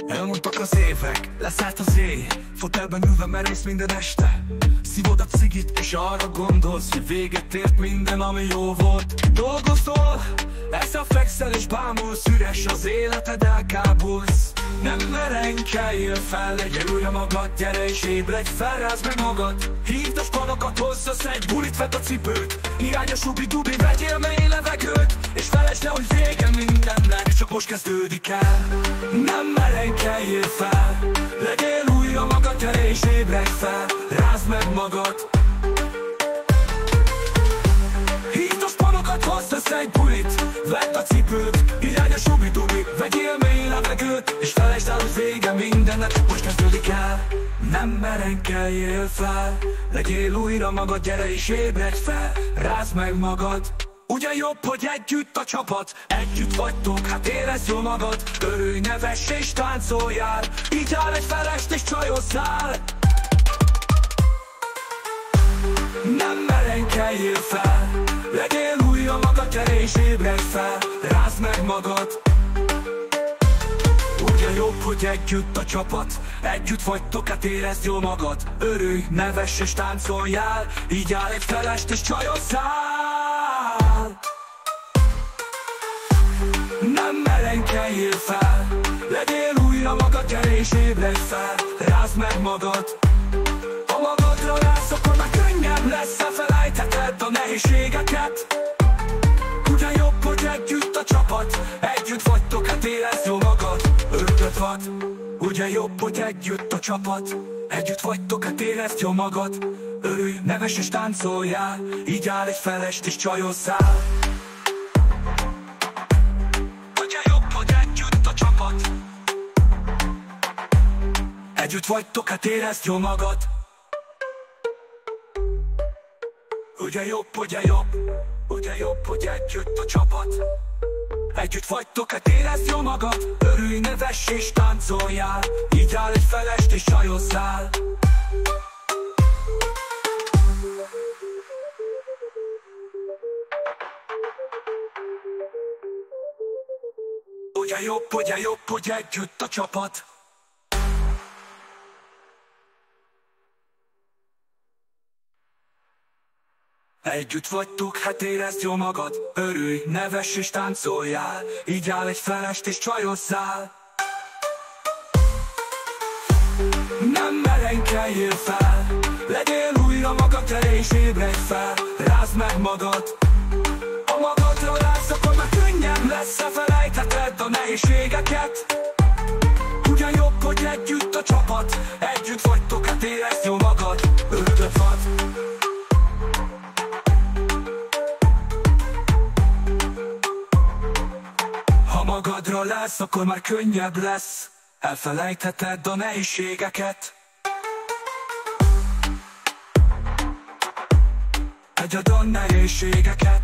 Elmúltak az évek, leszállt az éj, fotelben ülve merész minden este. Szívod a cigit és arra gondolsz, hogy véget ért minden, ami jó volt. Dolgozol, ezzel fekszel és bámulsz, üres az életed, elkábulsz. Nem merenkeljél fel, legyél újra magad, gyere és ébredj fel, rázd meg magad. Hívd a spanokat, hozzasz egy bulit, vedd a cipőt, irány a subi-dubi, vegyél mély levegőt, és felejtsd le, hogy vége mindennek, csak most kezdődik el. Nem merenkeljél fel, legyél újra magad, gyere és ébredj fel, rázd meg magad. Hívd a spanokat, hozzasz egy bulit, vedd a cipőt, irány a subi-dubi, vegyél mély levegőt, és felejtsd el, hogy vége mindennek, csak most kezdődik el. Nem merenkeljél fel, legyél újra magad, gyere és ébredj fel, rázd meg magad. Ugye jobb, hogy együtt a csapat, együtt vagytok, hát érezd jól magad. Örülj, nevess és táncoljál, így áll egy felest és csajozzál. Nem merenkeljél fel, legyél újra magad, gyere és ébredj fel, rázd meg magad. Ugye jobb, hogy együtt a csapat, együtt vagytok, hát érezd jól magad. Örülj, nevess és táncoljál, így áll egy felest és csajozzál. Nem merenkeljél fel, legyél újra magad, gyere és ébredj fel, rázd meg magad. Ha magadra rász, akkor már könnyebb lesz, elfelejtheted a nehézségeket. Ugye jobb, hogy együtt a csapat, együtt vagytok, hát érezd jól magad. Örülöd vagy, ugye jobb, hogy együtt a csapat, együtt vagytok, hát érezd jól magad. Örülj, nevess és táncoljál, így áll egy felest és csajozzál. Ugye jobb, hogy együtt a csapat, együtt vagytok, hát érezd jól magad. Ugye jobb, hogy együtt a csapat, együtt vagytok, hát érezd jól magad. Örülj, nevess és táncoljál, így áll egy felest és csajozzál. Ugye jobb, hogy együtt a csapat, együtt vagytok, hát érezd jól magad. Örülj, nevess és táncoljál, így áll egy felest és csajozzál. Nem merenkeljél fel, legyél újra magad, gyere és ébredj fel, rázd meg magad. Ha magadra rász, akkor már könnyebb lesz, elfelejtheted a nehézségeket. Ugye jobb, hogy együtt a csapat, együtt vagytok, hát érezd jól magad. Örülöd vagy, ha magadra látsz, akkor már könnyebb lesz, elfelejtheted a nehézségeket. Hagyjad a nehézségeket.